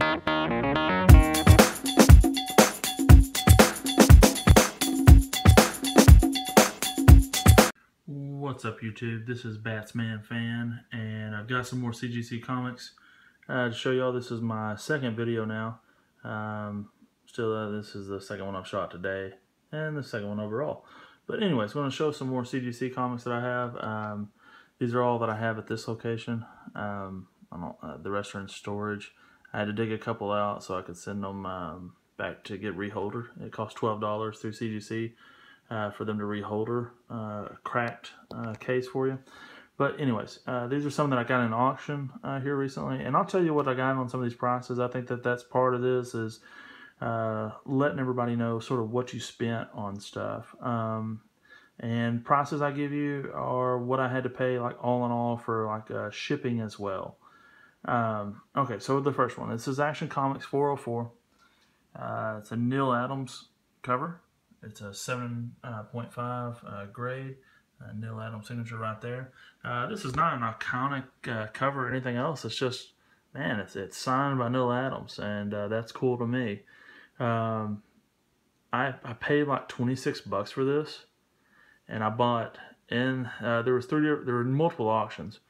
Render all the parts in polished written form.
What's up YouTube? This is Batsman Fan, and I've got some more CGC comics to show y'all. This is my second video now. This is the second one I've shot today, and the second one overall. But anyways, I'm going to show some more CGC comics that I have. These are all that I have at this location. The rest are in storage. I had to dig a couple out so I could send them back to get reholdered. It cost $12 through CGC. For them to reholder a cracked case for you. But anyways, these are some that I got in auction here recently, and I'll tell you what I got on some of these prices. I think that that's part of this is letting everybody know sort of what you spent on stuff. And prices I give you are what I had to pay, like all in all, for like shipping as well. Okay, so the first one, this is Action Comics 404. It's a Neil Adams cover. It's a 7.5 grade. Neil Adams signature right there. This is not an iconic cover or anything else. It's just, man, it's signed by Neil Adams, and that's cool to me. I paid like 26 bucks for this, and I bought there were multiple auctions,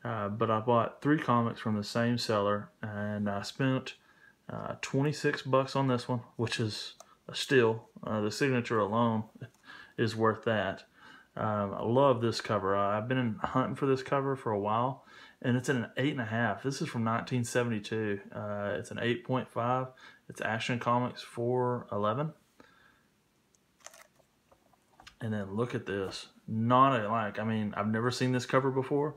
but I bought 3 comics from the same seller, and I spent 26 bucks on this one, which is a steal. The signature alone is worth that. I love this cover. I've been hunting for this cover for a while, and it's an 8.5. This is from 1972. It's an 8.5. It's Action Comics 411. And then look at this. I mean, I've never seen this cover before,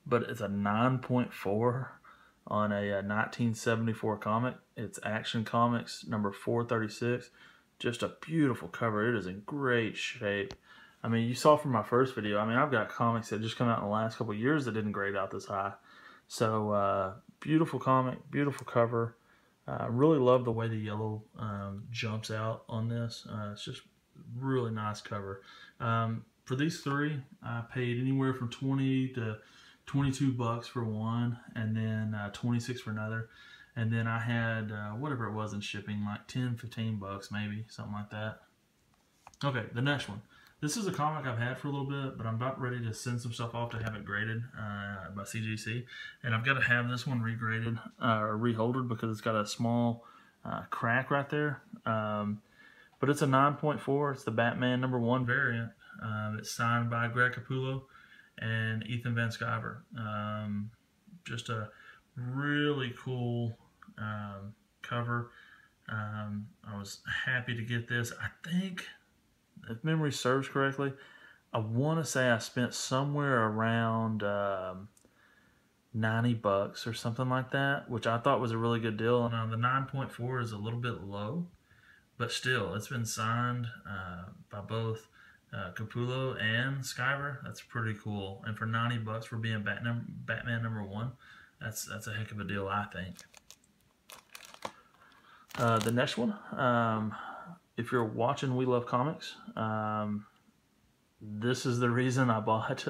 but it's a 9.4 on a 1974 comic. It's Action Comics number 436. Just a beautiful cover. It is in great shape. I mean, you saw from my first video, I mean, I've got comics that just come out in the last couple of years that didn't grade out this high. So, beautiful comic, beautiful cover. Really love the way the yellow jumps out on this. It's just really nice cover. For these 3, I paid anywhere from 20 to 22 bucks for one, and then 26 for another. And then I had whatever it was in shipping, like 10, 15 bucks maybe, something like that. Okay, the next one. This is a comic I've had for a little bit, but I'm about ready to send some stuff off to have it graded by CGC. And I've got to have this one regraded or reholdered because it's got a small crack right there. But it's a 9.4. It's the Batman #1 variant. It's signed by Greg Capullo and Ethan Van Sciver. Just a really cool cover. I was happy to get this. I think, if memory serves correctly, I want to say I spent somewhere around 90 bucks or something like that, which I thought was a really good deal. And the 9.4 is a little bit low, but still, it's been signed by both Capullo and Sciver. That's pretty cool. And for 90 bucks for being Batman #1, that's a heck of a deal, I think. The next one, if you're watching We Love Comics, this is the reason I bought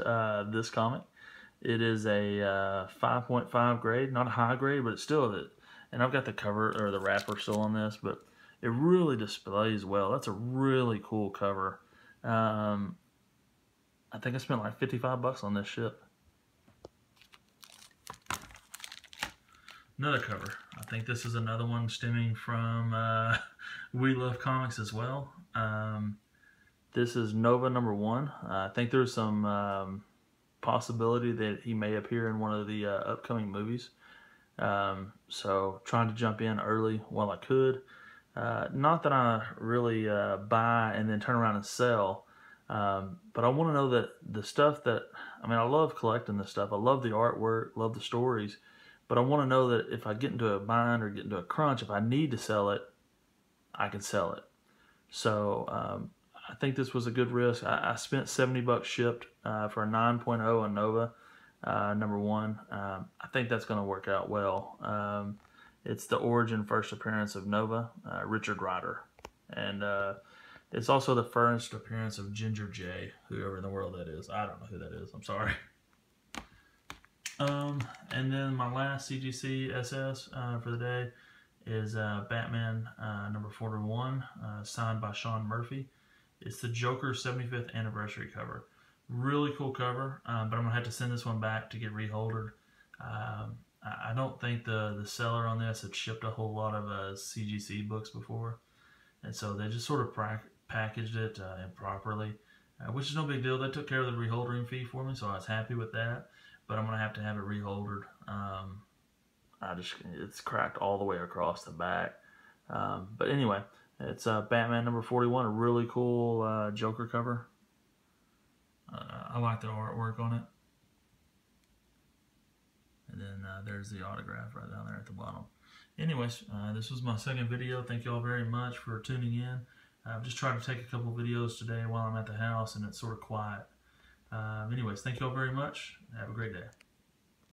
this comic. It is a 5.5 grade, not a high grade, but it's still, and I've got the cover or the wrapper still on this, but it really displays well. That's a really cool cover. I think I spent like 55 bucks on this ship. Another cover. I think this is another one stemming from We Love Comics as well. This is Nova #1. I think there's some possibility that he may appear in one of the upcoming movies. So trying to jump in early while I could. Not that I really buy and then turn around and sell, but I want to know that the stuff that, I mean, I love collecting this stuff. I love the artwork, love the stories. But I want to know that if I get into a bind or get into a crunch, if I need to sell it, I can sell it. So I think this was a good risk. I spent 70 bucks shipped for a 9.0 on Nova #1. I think that's going to work out well. It's the origin first appearance of Nova, Richard Rider. And it's also the first appearance of Ginger J, whoever in the world that is. I don't know who that is. I'm sorry. And then my last CGC SS for the day is Batman number 41, signed by Sean Murphy. It's the Joker 75th anniversary cover. Really cool cover, but I'm going to have to send this one back to get reholdered. I don't think the seller on this had shipped a whole lot of CGC books before, and so they just sort of packaged it improperly, which is no big deal. They took care of the reholdering fee for me, so I was happy with that, but I'm going to have it reholdered. It's cracked all the way across the back. But anyway, it's Batman number 41, a really cool Joker cover. I like the artwork on it. And then there's the autograph right down there at the bottom. Anyways, this was my second video. Thank you all very much for tuning in. I've just tried to take a couple videos today while I'm at the house and it's sort of quiet. Anyways, thank you all very much. Have a great day.